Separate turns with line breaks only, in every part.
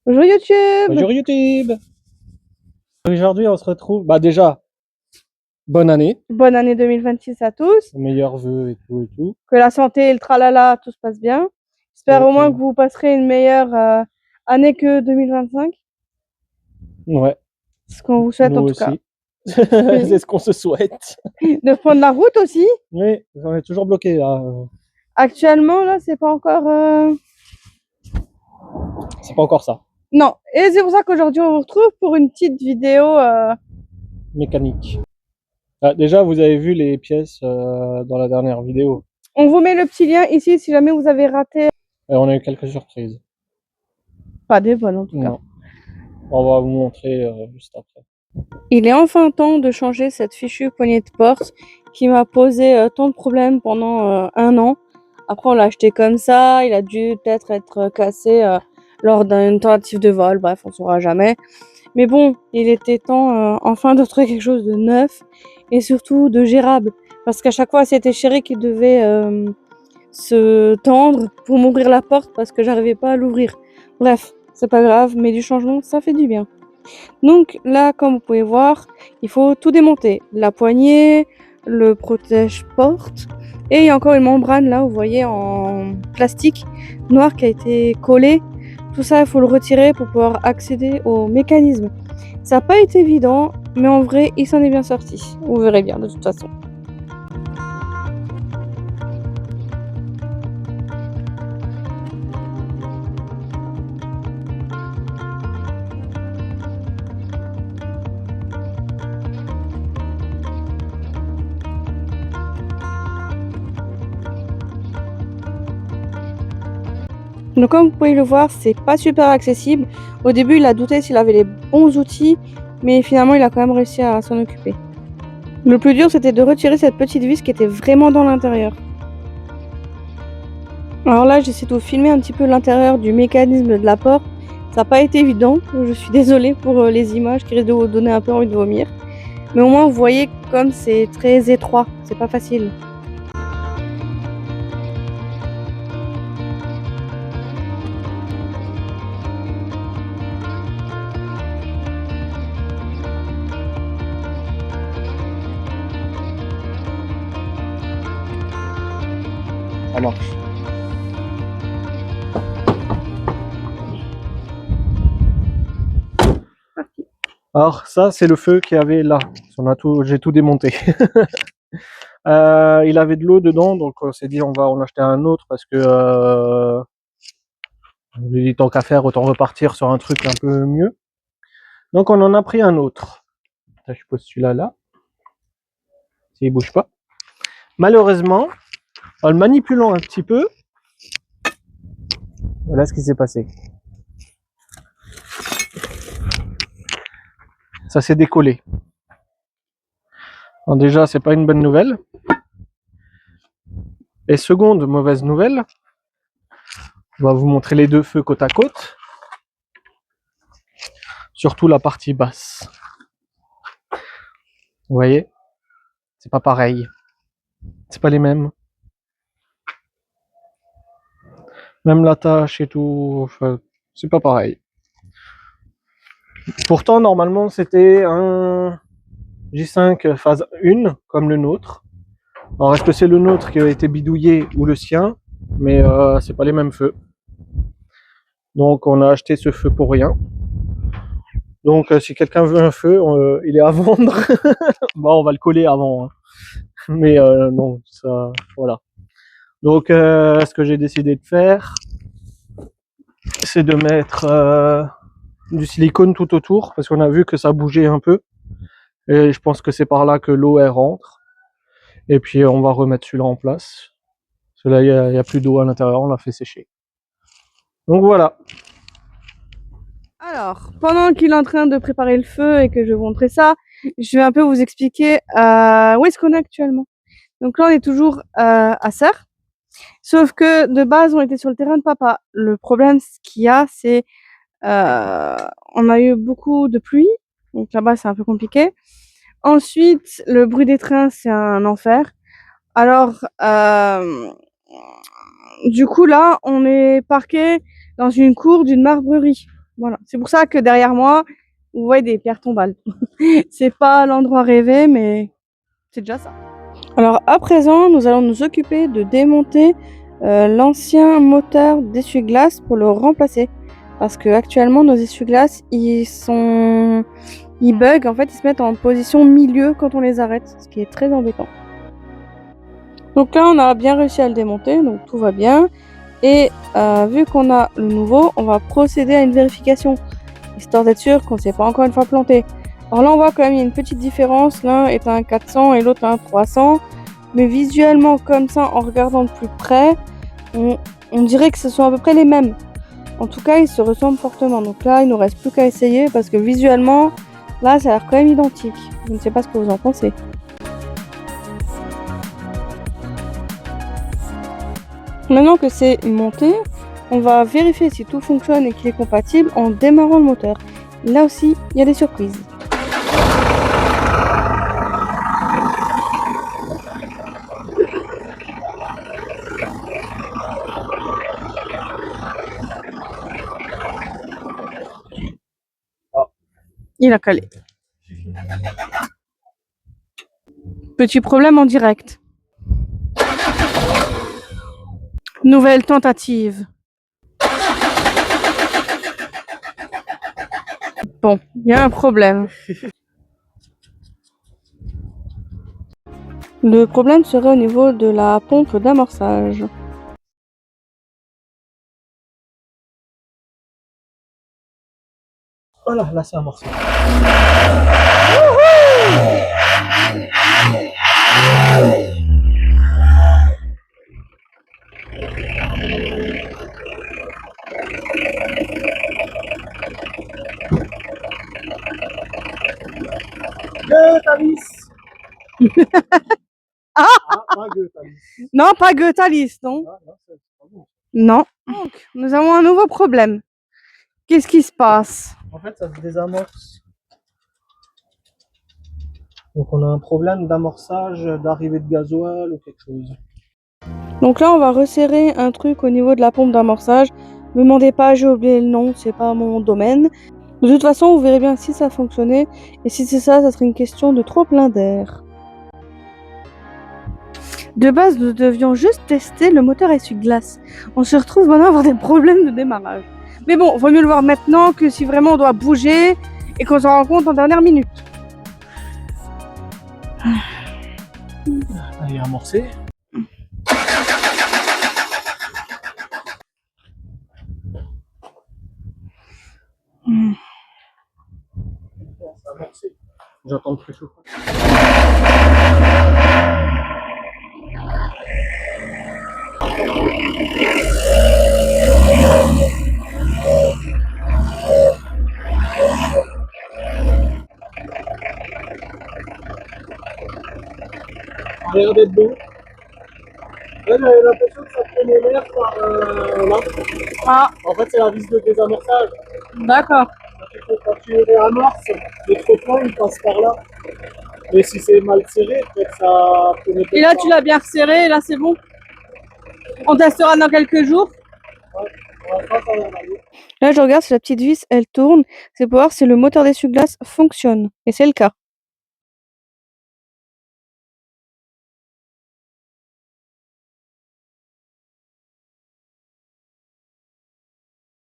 Bonjour YouTube!
Bonjour YouTube! Aujourd'hui, on se retrouve. Bah, déjà, bonne année,
Bonne année 2026 à tous.
meilleurs vœux et tout et tout.
Que la santé et le tralala, tout se passe bien. J'espère au moins que vous passerez une meilleure année que 2025.
Ouais,
C'est ce qu'on vous souhaite
nous
en tout cas.
aussi. C'est ce qu'on se souhaite.
De prendre la route aussi.
Oui, on est toujours bloqué là.
Actuellement, là, c'est pas encore.
C'est pas encore ça.
Non. Et c'est pour ça qu'aujourd'hui, on vous retrouve pour une petite vidéo.
Mécanique. Ah, déjà, vous avez vu les pièces dans la dernière vidéo.
On vous met le petit lien ici si jamais vous avez raté.
Et on a eu quelques surprises.
Pas des bonnes en tout cas.
Non. On va vous montrer juste après.
Il est enfin temps de changer cette fichue poignée de porte qui m'a posé tant de problèmes pendant un an. Après, on l'a acheté comme ça. Il a dû peut-être être cassé lors d'une tentative de vol. Bref, on ne saura jamais. Mais bon, il était temps enfin de trouver quelque chose de neuf et surtout de gérable. Parce qu'à chaque fois, c'était Chéri qui devait se tendre pour m'ouvrir la porte parce que j'arrivais pas à l'ouvrir. Bref, c'est pas grave, mais du changement, ça fait du bien. Donc là, comme vous pouvez voir, il faut tout démonter. La poignée, le protège-porte, et il y a encore une membrane là, vous voyez, en plastique noir qui a été collée. Tout ça, il faut le retirer pour pouvoir accéder au mécanisme. Ça n'a pas été évident, mais en vrai, il s'en est bien sorti. Vous verrez bien de toute façon. Donc comme vous pouvez le voir, c'est pas super accessible. Au début, il a douté s'il avait les bons outils, mais finalement, il a quand même réussi à s'en occuper. Le plus dur, c'était de retirer cette petite vis qui était vraiment dans l'intérieur. Alors là, j'essaie de vous filmer un petit peu l'intérieur du mécanisme de la porte. Ça n'a pas été évident, je suis désolée pour les images qui risquent de vous donner un peu envie de vomir. Mais au moins, vous voyez comme c'est très étroit, c'est pas facile.
Ça marche. Alors, ça, c'est le feu qu'il y avait là. J'ai tout démonté. Il avait de l'eau dedans, donc on s'est dit on va en acheter un autre parce que tant qu'à faire, autant repartir sur un truc un peu mieux. Donc on en a pris un autre. Je pose celui-là là. S'il bouge pas. Malheureusement, en le manipulant un petit peu, voilà ce qui s'est passé. Ça s'est décollé. Alors déjà, c'est pas une bonne nouvelle. Et seconde mauvaise nouvelle, on va vous montrer les deux feux côte à côte. Surtout la partie basse. Vous voyez? C'est pas pareil. C'est pas les mêmes. Même la tâche et tout, enfin, c'est pas pareil. Pourtant, normalement, c'était un J5 phase 1, comme le nôtre. Alors, est-ce que c'est le nôtre qui a été bidouillé ou le sien? Mais c'est pas les mêmes feux. Donc, on a acheté ce feu pour rien. Donc, si quelqu'un veut un feu, il est à vendre. Bon, on va le coller avant. Hein. Mais non, ça, voilà. Donc, ce que j'ai décidé de faire, c'est de mettre du silicone tout autour, parce qu'on a vu que ça bougeait un peu. Et je pense que c'est par là que l'eau, elle rentre. Et puis, on va remettre celui-là en place. Parce que là, il n'y a plus d'eau à l'intérieur, on l'a fait sécher. Donc voilà.
Alors, pendant qu'il est en train de préparer le feu et que je vais vous montrer ça, je vais un peu vous expliquer où est-ce qu'on est actuellement. Donc là, on est toujours à Serres. Sauf que de base, on était sur le terrain de papa. Le problème, ce qu'il y a, c'est on a eu beaucoup de pluie. Donc là-bas, c'est un peu compliqué. Ensuite, le bruit des trains, c'est un enfer. Alors, du coup, là, on est parqué dans une cour d'une marbrerie. Voilà. C'est pour ça que derrière moi, vous voyez des pierres tombales. C'est pas l'endroit rêvé, mais c'est déjà ça. Alors à présent, nous allons nous occuper de démonter l'ancien moteur d'essuie-glace pour le remplacer. Parce que actuellement, nos essuie-glaces, ils bug, en fait, ils se mettent en position milieu quand on les arrête, ce qui est très embêtant. Donc là, on a bien réussi à le démonter, donc tout va bien. Et vu qu'on a le nouveau, on va procéder à une vérification, histoire d'être sûr qu'on ne s'est pas encore une fois planté. Alors là, on voit quand même il y a une petite différence, l'un est un 400 et l'autre un 300. Mais visuellement, comme ça, en regardant de plus près, on dirait que ce sont à peu près les mêmes. En tout cas, ils se ressemblent fortement. Donc là, il nous reste plus qu'à essayer parce que visuellement, là, ça a l'air quand même identique. Je ne sais pas ce que vous en pensez. Maintenant que c'est monté, on va vérifier si tout fonctionne et qu'il est compatible en démarrant le moteur. Là aussi, il y a des surprises. Il a calé. Petit problème en direct. Nouvelle tentative. Bon, il y a un problème. Le problème serait au niveau de la pompe d'amorçage.
Voilà, là c'est amorcé. Goethalis.
Ah,
pas Goethalis.
non, pas Goethalis, non.
Ah, non, c'est pas bon.
Non. Donc, nous avons un nouveau problème. Qu'est-ce qui se passe?
En fait, ça se désamorce. Donc on a un problème d'amorçage, d'arrivée de gasoil ou quelque chose.
Donc là, on va resserrer un truc au niveau de la pompe d'amorçage. Ne me demandez pas, j'ai oublié le nom, c'est pas mon domaine. De toute façon, vous verrez bien si ça fonctionnait. Et si c'est ça, ça serait une question de trop plein d'air. De base, nous devions juste tester le moteur essuie-glace. On se retrouve maintenant à avoir des problèmes de démarrage. Mais bon, vaut mieux le voir maintenant que si vraiment on doit bouger et qu'on s'en rend compte en dernière minute.
Il est amorcé. C'est amorcé. J'entends le préchauffage. Ça a l'air d'être bon. Ouais, j'avais l'impression que ça prenait l'air par là.
Ah,
En fait, c'est la vis de désamorçage.
d'accord.
Quand tu réamorces, le trop-plein il passe par là. Mais si c'est mal serré, peut-être ça prenait.
Et là, tu l'as bien resserré, et là, c'est bon. On testera dans quelques jours. Là, je regarde si la petite vis, elle tourne. C'est pour voir si le moteur d'essuie-glace fonctionne. Et c'est le cas.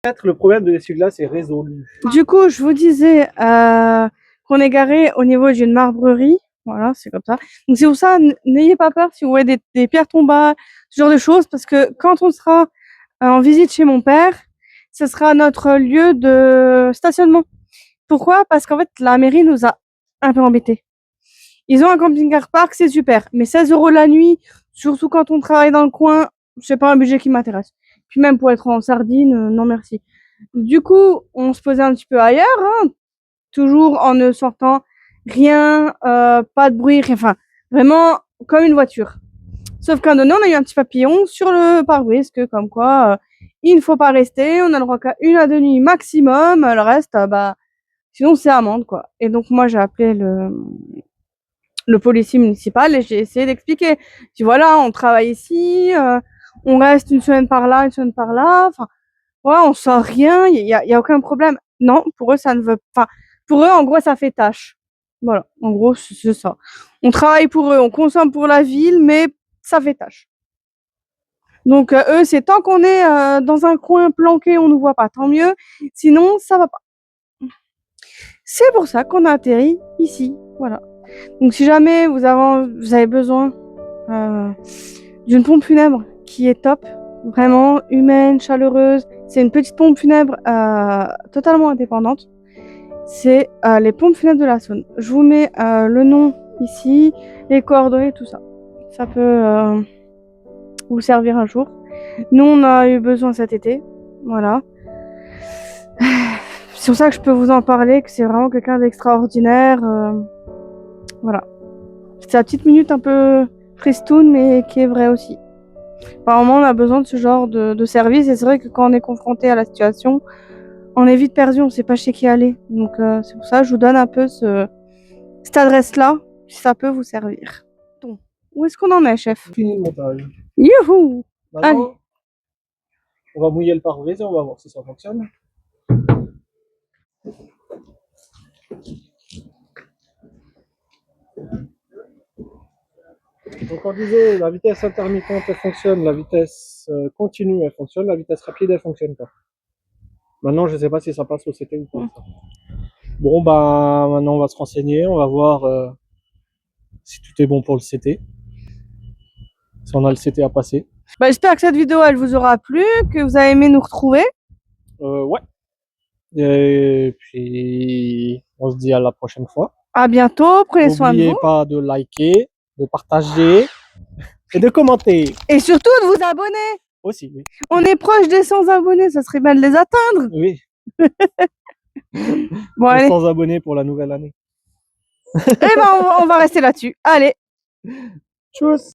Peut-être le problème de l'essuie-glace est résolu.
Du coup, je vous disais qu'on est garé au niveau d'une marbrerie. Voilà, c'est comme ça. Donc c'est pour ça, n'ayez pas peur si vous voyez des pierres tombales, ce genre de choses, parce que quand on sera en visite chez mon père, ce sera notre lieu de stationnement. Pourquoi? Parce qu'en fait, la mairie nous a un peu embêtés. Ils ont un camping-car park, c'est super, mais 16 € la nuit, surtout quand on travaille dans le coin, c'est pas un budget qui m'intéresse. Puis même pour être en sardine, non merci. Du coup, on se posait un petit peu ailleurs, hein, toujours en ne sortant rien, pas de bruit, rien, enfin, vraiment comme une voiture. Sauf qu'à un moment donné, on a eu un petit papillon sur le pare-brise, que comme quoi, il ne faut pas rester, on a le droit qu'à 1 à 2 nuits maximum, le reste, bah, sinon c'est amende, quoi. Et donc moi, j'ai appelé le policier municipal et j'ai essayé d'expliquer. Je dis voilà, on travaille ici, on reste une semaine par là, une semaine par là, enfin, Ouais, on sent rien, il y a aucun problème. Non, pour eux, ça ne veut pas. Pour eux, en gros, ça fait tâche. Voilà, en gros, c'est ça. On travaille pour eux, on consomme pour la ville, mais ça fait tâche. Donc, eux, c'est tant qu'on est dans un coin planqué, on ne nous voit pas, tant mieux. Sinon, ça va pas. C'est pour ça qu'on a atterri ici. Voilà. Donc, si jamais vous avez besoin d'une pompe funèbre qui est top, vraiment humaine, chaleureuse, c'est une petite pompe funèbre totalement indépendante. C'est les pompes funèbres de la Saône. Je vous mets le nom ici, les coordonnées, tout ça. Ça peut vous servir un jour. Nous, on a eu besoin cet été. Voilà. C'est pour ça que je peux vous en parler, que c'est vraiment quelqu'un d'extraordinaire. Voilà. C'est la petite minute un peu tristoun, mais qui est vraie aussi. Apparemment, on a besoin de ce genre de service. Et c'est vrai que quand on est confronté à la situation, on est vite perdu, on ne sait pas chez qui aller. Donc, c'est pour ça que je vous donne un peu cette adresse-là, si ça peut vous servir. Donc, où est-ce qu'on en est, chef?
Fini le montage.
Youhou! Allez.
Maintenant, on va mouiller le pare-brise et on va voir si ça fonctionne. Donc on disait, la vitesse intermittente elle fonctionne, la vitesse continue elle fonctionne, la vitesse rapide elle fonctionne pas. Maintenant je sais pas si ça passe au CT ou pas. Bon bah maintenant on va se renseigner, on va voir si tout est bon pour le CT. Si on a le CT à passer.
Bah, j'espère que cette vidéo elle vous aura plu, que vous avez aimé nous retrouver.
Ouais. Et puis on se dit à la prochaine fois.
À bientôt, prenez soin de vous.
N'oubliez pas de liker, de partager et de commenter.
Et surtout de vous abonner.
Aussi, oui.
On est proche des 100 abonnés, ça serait bien de les atteindre.
Oui.
Bon, allez.
100 abonnés pour la nouvelle année.
Eh ben, on va rester là-dessus. Allez.
Tchuss.